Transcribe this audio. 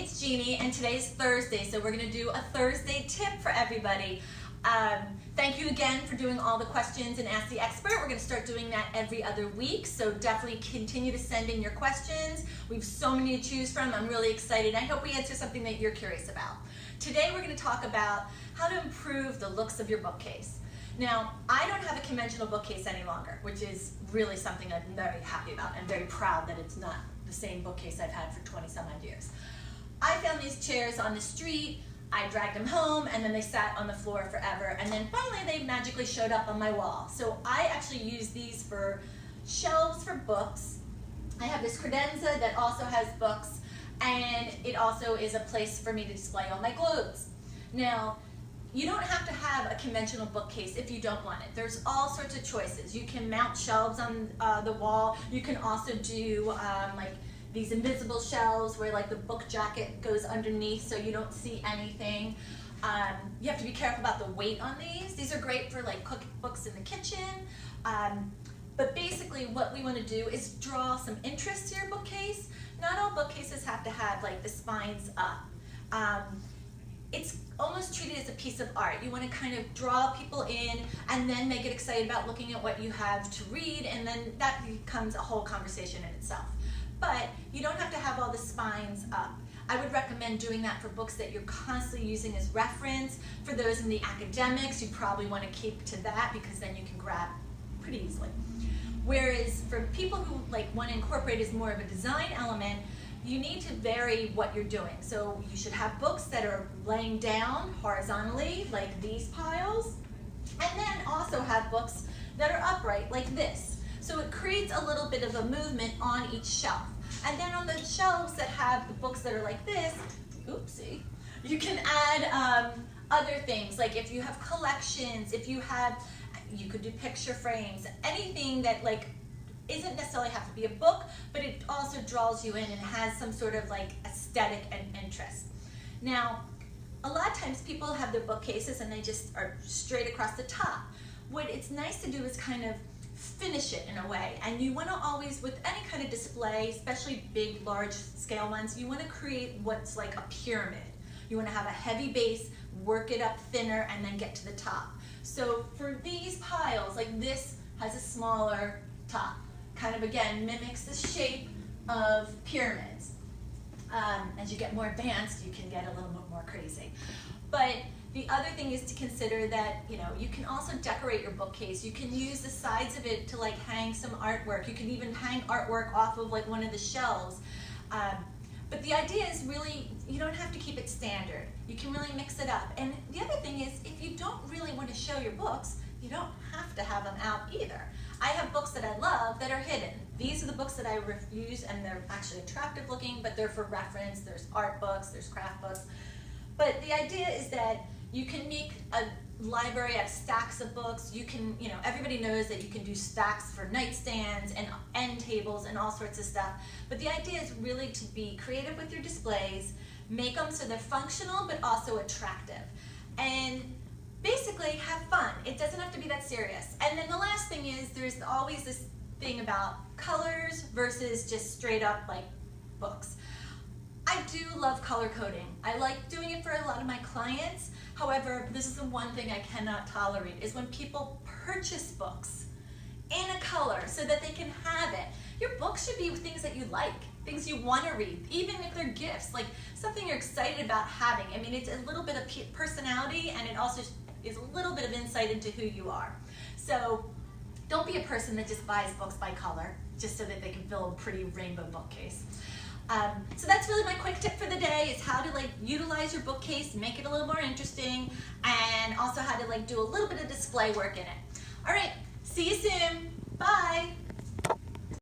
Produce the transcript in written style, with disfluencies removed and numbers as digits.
it's Jeannie, and today's Thursday, so we're going to do a Thursday tip for everybody. Thank you again for doing all the questions and Ask the Expert. We're going to start doing that every other week, so definitely continue to send in your questions. We have so many to choose from. I'm really excited. I hope we answer something that you're curious about. Today we're going to talk about how to improve the looks of your bookcase. Now, I don't have a conventional bookcase any longer, which is really something I'm very happy about. I'm very proud that it's not the same bookcase I've had for 20-some odd years. I found these chairs on the street, I dragged them home, and then they sat on the floor forever, and then finally they magically showed up on my wall. So I actually use these for shelves for books. I have this credenza that also has books, and it also is a place for me to display all my clothes. Now, you don't have to have a conventional bookcase if you don't want it. There's all sorts of choices. You can mount shelves on the wall. You can also do like these invisible shelves where like the book jacket goes underneath so you don't see anything. You have to be careful about the weight on these. These are great for like cooking books in the kitchen. But basically what we want to do is draw some interest to your bookcase. Not all bookcases have to have like the spines up. It's almost treated as a piece of art. You want to kind of draw people in and then they get excited about looking at what you have to read, and then that becomes a whole conversation in itself. But you don't have to have all the spines up. I would recommend doing that for books that you're constantly using as reference. For those in the academics, you probably want to keep to that because then you can grab pretty easily. Whereas for people who like want to incorporate as more of a design element, you need to vary what you're doing. So you should have books that are laying down horizontally, like these piles, and then also have books that are upright, like this. So it creates a little bit of a movement on each shelf. And then on the shelves that have the books that are like this, oopsie, you can add other things, like if you have collections, you could do picture frames, anything that like isn't necessarily have to be a book, but it also draws you in and has some sort of like aesthetic and interest. Now, a lot of times people have their bookcases and they just are straight across the top. What it's nice to do is kind of finish it in a way, and you want to always, with any kind of display, especially big, large scale ones, you want to create what's like a pyramid. You want to have a heavy base, work it up thinner, and then get to the top. So for these piles, like this has a smaller top. Kind of, again, mimics the shape of pyramids. As you get more advanced, you can get a little bit more crazy. But the other thing is to consider that, you know, you can also decorate your bookcase. You can use the sides of it to like hang some artwork. You can even hang artwork off of like one of the shelves. But the idea is really, you don't have to keep it standard. You can really mix it up. And the other thing is, if you don't really want to show your books, you don't have to have them out either. I have books that I love that are hidden. These are the books that I use, and they're actually attractive looking, but they're for reference. There's art books, there's craft books. But the idea is that you can make a library of stacks of books. You can, you know, everybody knows that you can do stacks for nightstands and end tables and all sorts of stuff. But the idea is really to be creative with your displays, make them so they're functional but also attractive. And basically have fun. It doesn't have to be that serious. And then the last thing is, there's always this thing about colors versus just straight up like books. I do love color coding. I like doing it for a lot of my clients. However, this is the one thing I cannot tolerate, is when people purchase books in a color so that they can have it. Your books should be things that you like, things you want to read, even if they're gifts, like something you're excited about having. I mean, it's a little bit of personality, and it also is a little bit of insight into who you are. So don't be a person that just buys books by color just so that they can fill a pretty rainbow bookcase. So that's really my quick tip for the day, is how to like utilize your bookcase, make it a little more interesting, and also how to like do a little bit of display work in it. All right, see you soon. Bye.